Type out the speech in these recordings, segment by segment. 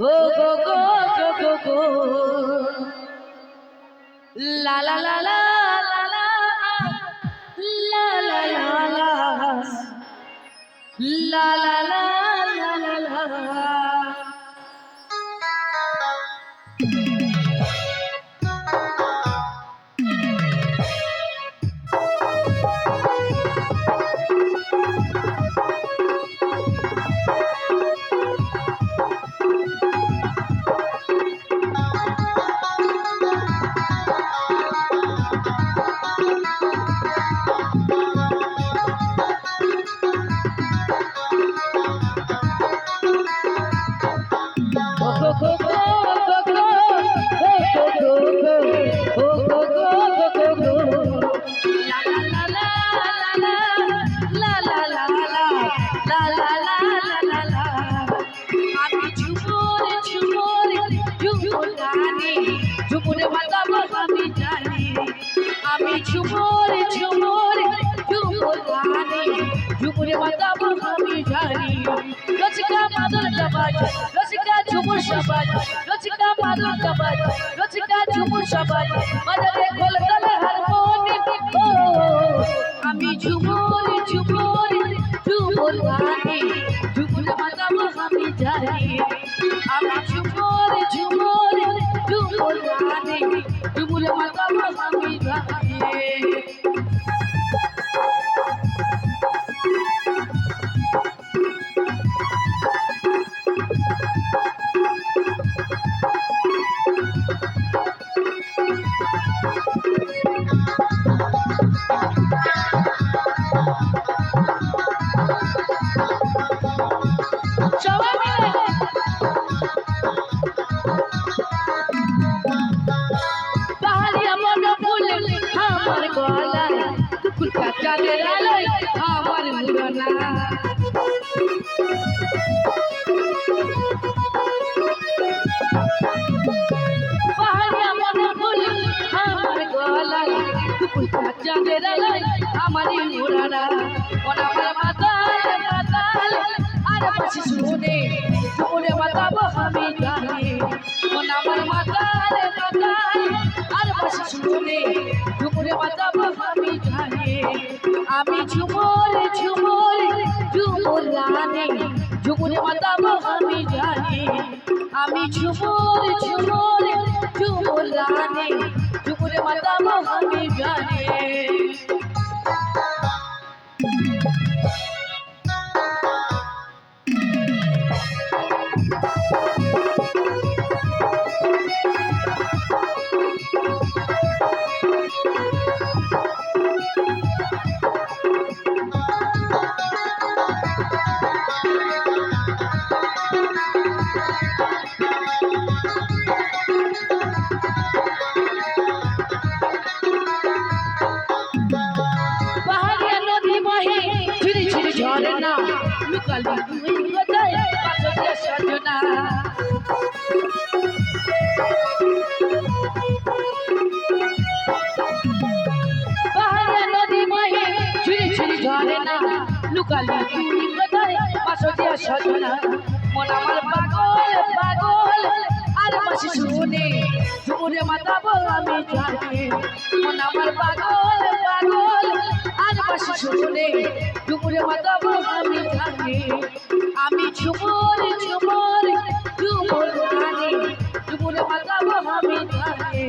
go go go go go go la la la la la la la la la la la la la la झुमुरे बाजाबो আমি জানি আমি ঝুমুর ঝুমুর ঝুমুর গানি ঝুমুরে বাজাবো আমি জানি রসিকা মাদুরটা বাজে রসিকা ঝুমুর সবাজ রসিকা মাদুরটা বাজে রসিকা ঝুমুর সবাজ বাজারে কলকাতা হারমোনিয়াম আমি ঝুমুর ঝুমুর ঝুমুর গানি ঝুমুরে বাজাবো আমি জানি আমি ঝুমুর ঝুমুর ঝুমুর গানি ঝুমুরে বাজাবো আমি জানি চাঁদের আলোয় আমার মুরানা পাহাড়িয়া মনে ফুল আমার গলায় চাঁদের আলোয় আমার মুরানা আমার মাতাল মাতাল আর বসে শুনে ঝুমুরে বাজাবো আমি জানি আমার মাতাল মাতাল আর বসে শুনে ঝুমুরে বাজাবো আমি জানি আমি ঝুমুর ঝুমুর ঝুমুর রানী ঝুমুরে বাজাবো আমি জানি আমি ঝুমুর ঝুমুর ঝুমুর রানী ঝুমুরে বাজাবো আমি জানি ঝরনা লুকালি তুই কোথায় পাশে সজনা পাহাড়ে নদী বহে ঝুরি ঝুরি ঝরনা লুকালি তুই কোথায় পাশে সজনা মন আমার পাগল পাগল আর বসে শুনে ঝুমুরে বাজাবো আমি জানি মন আমার পাগল পাগল আর বসে শুনে ঝুমুরে বাজাবো আমি জানি আমি ঝুমুর ঝুমুর ঝুমুর রানী ঝুমুরে বাজাবো আমি জানি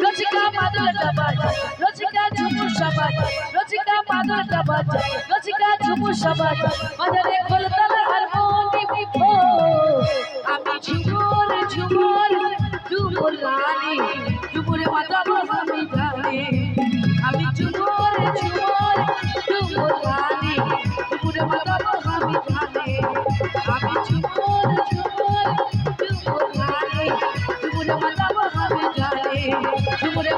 রসিকা মাদুরটা বাজে রসিকা ঝুমুর সবাজ রসিকা মাদুরটা বাজে রসিকা ঝুমুর সবাজ বাজারে কলকাতা হারমোনিয়াম আমি ঝুমুর ঝুমুর ঝুমুর রানী ঝুমুরে বাজাবো আমি জানি আমি ঝুমুর ঝুমুর ঝুমুর রানী ঝুমুরে বাজাবো আমি জানি আমি ঝুমুর ঝুমুর ঝুমুর রানী ঝুমুরে বাজাবো আমি জানি ঝুমুরে